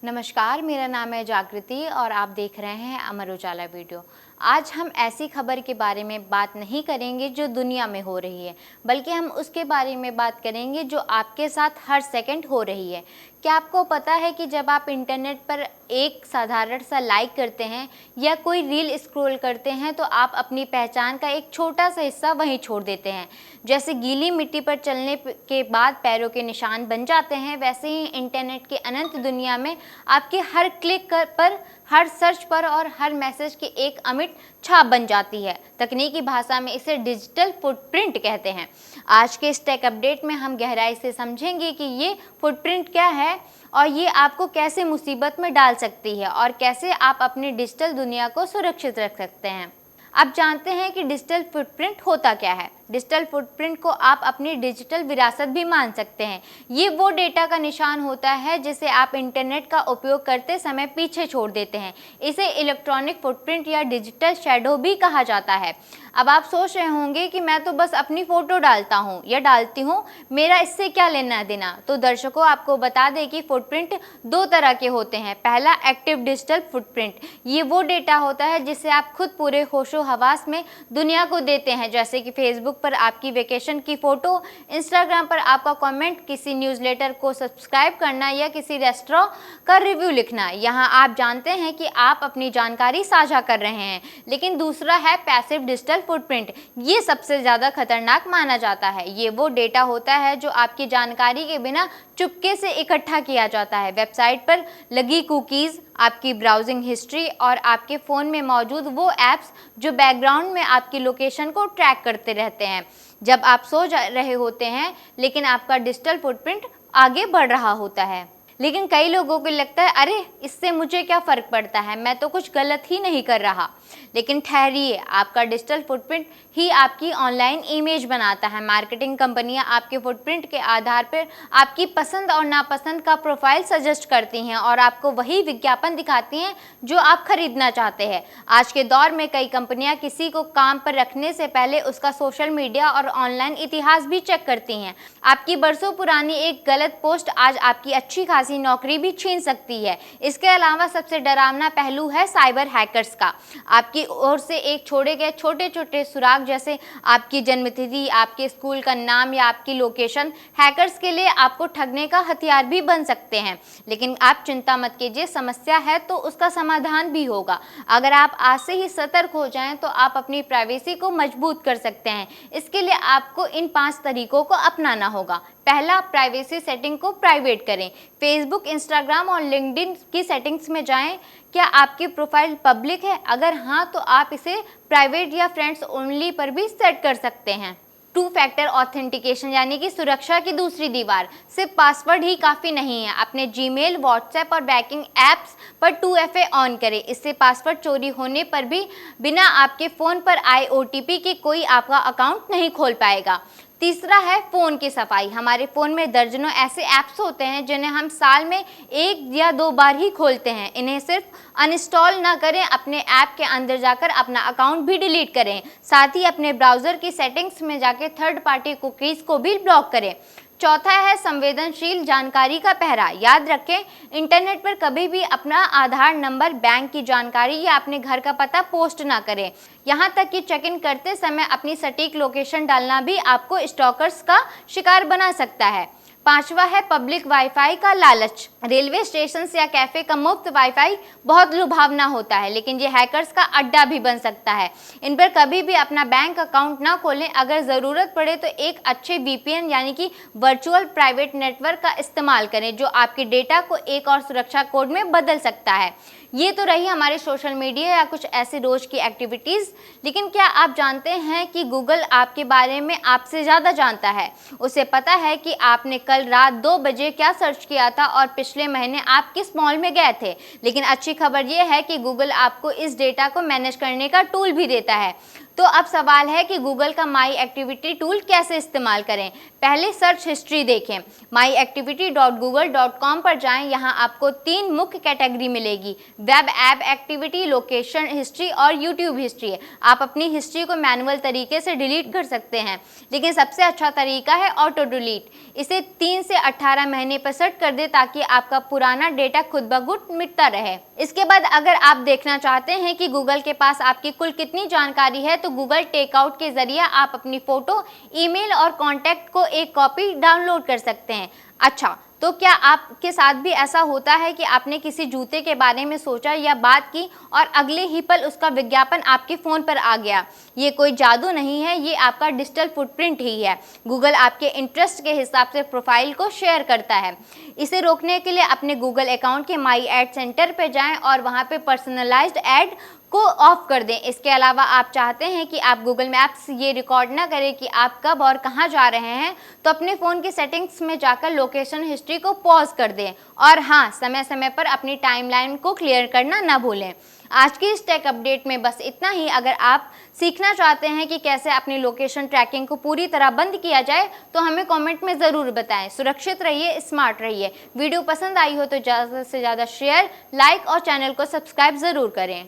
नमस्कार, मेरा नाम है जागृति और आप देख रहे हैं अमर उजाला वीडियो। आज हम ऐसी खबर के बारे में बात नहीं करेंगे जो दुनिया में हो रही है, बल्कि हम उसके बारे में बात करेंगे जो आपके साथ हर सेकंड हो रही है। क्या आपको पता है कि जब आप इंटरनेट पर एक साधारण सा लाइक करते हैं या कोई रील स्क्रॉल करते हैं तो आप अपनी पहचान का एक छोटा सा हिस्सा वहीं छोड़ देते हैं। जैसे गीली मिट्टी पर चलने के बाद पैरों के निशान बन जाते हैं, वैसे ही इंटरनेट के अनंत दुनिया में आपके हर क्लिक पर, हर सर्च पर और हर मैसेज की एक अमिट छाप बन जाती है। तकनीकी भाषा में इसे डिजिटल फुटप्रिंट कहते हैं। आज के इस टेक अपडेट में हम गहराई से समझेंगे कि ये फुटप्रिंट क्या है और ये आपको कैसे मुसीबत में डाल सकती है और कैसे आप अपनी डिजिटल दुनिया को सुरक्षित रख सकते हैं। आप जानते हैं कि डिजिटल फुटप्रिंट होता क्या है? डिजिटल फुटप्रिंट को आप अपनी डिजिटल विरासत भी मान सकते हैं। ये वो डेटा का निशान होता है जिसे आप इंटरनेट का उपयोग करते समय पीछे छोड़ देते हैं। इसे इलेक्ट्रॉनिक फुटप्रिंट या डिजिटल शैडो भी कहा जाता है। अब आप सोच रहे होंगे कि मैं तो बस अपनी फ़ोटो डालता हूँ या डालती हूँ, मेरा इससे क्या लेना देना। तो दर्शकों, आपको बता दें कि फुटप्रिंट दो तरह के होते हैं। पहला, एक्टिव डिजिटल फुटप्रिंट। ये वो डेटा होता है जिसे आप खुद पूरे होशो हवास में दुनिया को देते हैं, जैसे कि फेसबुक पर आपकी वेकेशन की फ़ोटो, इंस्टाग्राम पर आपका कमेंट, किसी न्यूज़लेटर को सब्सक्राइब करना या किसी रेस्टोरेंट का रिव्यू लिखना। यहाँ आप जानते हैं कि आप अपनी जानकारी साझा कर रहे हैं। लेकिन दूसरा है पैसिव डिजिटल फुटप्रिंट। ये सबसे ज़्यादा खतरनाक माना जाता है। ये वो डेटा होता है जो आपकी जानकारी के बिना चुपके से इकट्ठा किया जाता है। वेबसाइट पर लगी कुकीज़, आपकी ब्राउजिंग हिस्ट्री और आपके फ़ोन में मौजूद वो ऐप्स जो बैकग्राउंड में आपकी लोकेशन को ट्रैक करते रहते हैं जब आप सो रहे होते हैं, लेकिन आपका डिजिटल फुटप्रिंट आगे बढ़ रहा होता है। लेकिन कई लोगों को लगता है, अरे इससे मुझे क्या फ़र्क पड़ता है, मैं तो कुछ गलत ही नहीं कर रहा। लेकिन ठहरिए, आपका डिजिटल फुटप्रिंट ही आपकी ऑनलाइन इमेज बनाता है। मार्केटिंग कंपनियां आपके फुटप्रिंट के आधार पर आपकी पसंद और नापसंद का प्रोफाइल सजेस्ट करती हैं और आपको वही विज्ञापन दिखाती हैं जो आप खरीदना चाहते हैं। आज के दौर में कई कंपनियां किसी को काम पर रखने से पहले उसका सोशल मीडिया और ऑनलाइन इतिहास भी चेक करती हैं। आपकी बरसों पुरानी एक गलत पोस्ट आज आपकी अच्छी खासी नौकरी भी छीन सकती है। इसके अलावा सबसे डरावना पहलू है साइबर हैकर्स का। आपकी ओर से एक छोड़े गए छोटे छोटे सुराग, जैसे आपकी जन्मतिथि, आपके स्कूल का नाम या आपकी लोकेशन, हैकर्स के लिए आपको ठगने का हथियार भी बन सकते हैं। लेकिन आप चिंता मत कीजिए, समस्या है तो उसका समाधान भी होगा। अगर आप आज से ही सतर्क हो जाएं तो आप अपनी प्राइवेसी को मजबूत कर सकते हैं। इसके लिए आपको इन 5 तरीकों को अपनाना होगा। पहला, प्राइवेसी सेटिंग को प्राइवेट करें। फेसबुक, इंस्टाग्राम और लिंक्डइन की सेटिंग्स में जाएं। क्या आपकी प्रोफाइल पब्लिक है? अगर हाँ, तो आप इसे प्राइवेट या फ्रेंड्स ओनली पर भी सेट कर सकते हैं। 2 फैक्टर ऑथेंटिकेशन यानी कि सुरक्षा की दूसरी दीवार। सिर्फ पासवर्ड ही काफ़ी नहीं है। अपने जीमेल, व्हाट्सएप और बैंकिंग ऐप्स पर 2FA ऑन करें। इससे पासवर्ड चोरी होने पर भी बिना आपके फ़ोन पर आए OTP के कोई आपका अकाउंट नहीं खोल पाएगा। तीसरा है फ़ोन की सफाई। हमारे फ़ोन में दर्जनों ऐसे ऐप्स होते हैं जिन्हें हम साल में 1 या 2 बार ही खोलते हैं। इन्हें सिर्फ अनइंस्टॉल ना करें, अपने ऐप के अंदर जाकर अपना अकाउंट भी डिलीट करें। साथ ही अपने ब्राउज़र की सेटिंग्स में जाकर थर्ड पार्टी कुकीज़ को भी ब्लॉक करें। चौथा है संवेदनशील जानकारी का पहरा। याद रखें, इंटरनेट पर कभी भी अपना आधार नंबर, बैंक की जानकारी या अपने घर का पता पोस्ट ना करें। यहाँ तक कि चेक इन करते समय अपनी सटीक लोकेशन डालना भी आपको स्टॉकर्स का शिकार बना सकता है। 5वां है पब्लिक वाईफाई का लालच। रेलवे स्टेशन या कैफ़े का मुफ्त वाईफाई बहुत लुभावना होता है, लेकिन ये हैकर्स का अड्डा भी बन सकता है। इन पर कभी भी अपना बैंक अकाउंट ना खोलें। अगर ज़रूरत पड़े तो एक अच्छे VPN यानी कि वर्चुअल प्राइवेट नेटवर्क का इस्तेमाल करें, जो आपके डेटा को एक और सुरक्षा कोड में बदल सकता है। ये तो रही हमारे सोशल मीडिया या कुछ ऐसी रोज़ की एक्टिविटीज़। लेकिन क्या आप जानते हैं कि गूगल आपके बारे में आपसे ज़्यादा जानता है? उसे पता है कि आपने कल रात 2 बजे क्या सर्च किया था और पिछले महीने आप किस मॉल में गए थे। लेकिन अच्छी खबर ये है कि गूगल आपको इस डेटा को मैनेज करने का टूल भी देता है। तो अब सवाल है कि गूगल का माई एक्टिविटी टूल कैसे इस्तेमाल करें। पहले सर्च हिस्ट्री देखें। myactivity.google.com पर जाएं। यहाँ आपको 3 मुख्य कैटेगरी मिलेगी, web app activity, location history और यूट्यूब हिस्ट्री। आप अपनी हिस्ट्री को मैनुअल तरीके से डिलीट कर सकते हैं, लेकिन सबसे अच्छा तरीका है ऑटो डिलीट। इसे 3 से 18 महीने पर सेट कर दे ताकि आपका पुराना डेटा खुद ब खुद मिटता रहे। इसके बाद अगर आप देखना चाहते हैं कि गूगल के पास आपकी कुल कितनी जानकारी है, तो गूगल टेकआउट के जरिए आप अपनी फोटो, ईमेल और कॉन्टैक्ट को एक कॉपी डाउनलोड कर सकते हैं। अच्छा, तो क्या आपके साथ भी ऐसा होता है कि आपने किसी जूते के बारे में सोचा या बात की और अगले ही पल उसका विज्ञापन आपके फ़ोन पर आ गया? ये कोई जादू नहीं है, ये आपका डिजिटल फुटप्रिंट ही है। गूगल आपके इंटरेस्ट के हिसाब से प्रोफाइल को शेयर करता है। इसे रोकने के लिए अपने गूगल अकाउंट के माई एड सेंटर पर जाएं और वहाँ पे पर्सनलाइज्ड ऐड को ऑफ कर दें। इसके अलावा आप चाहते हैं कि आप गूगल मैप्स ये रिकॉर्ड ना करें कि आप कब और कहां जा रहे हैं, तो अपने फ़ोन की सेटिंग्स में जाकर लोकेशन हिस्ट्री को पॉज कर दें। और हाँ, समय समय पर अपनी टाइमलाइन को क्लियर करना ना भूलें। आज की इस टेक अपडेट में बस इतना ही। अगर आप सीखना चाहते हैं कि कैसे अपनी लोकेशन ट्रैकिंग को पूरी तरह बंद किया जाए, तो हमें कमेंट में ज़रूर बताएं। सुरक्षित रहिए, स्मार्ट रहिए। वीडियो पसंद आई हो तो ज़्यादा से ज़्यादा शेयर, लाइक और चैनल को सब्सक्राइब ज़रूर करें।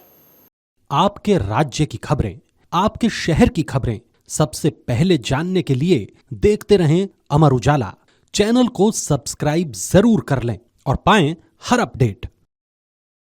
आपके राज्य की खबरें, आपके शहर की खबरें सबसे पहले जानने के लिए देखते रहें अमर उजाला। चैनल को सब्सक्राइब जरूर कर लें और पाएं हर अपडेट।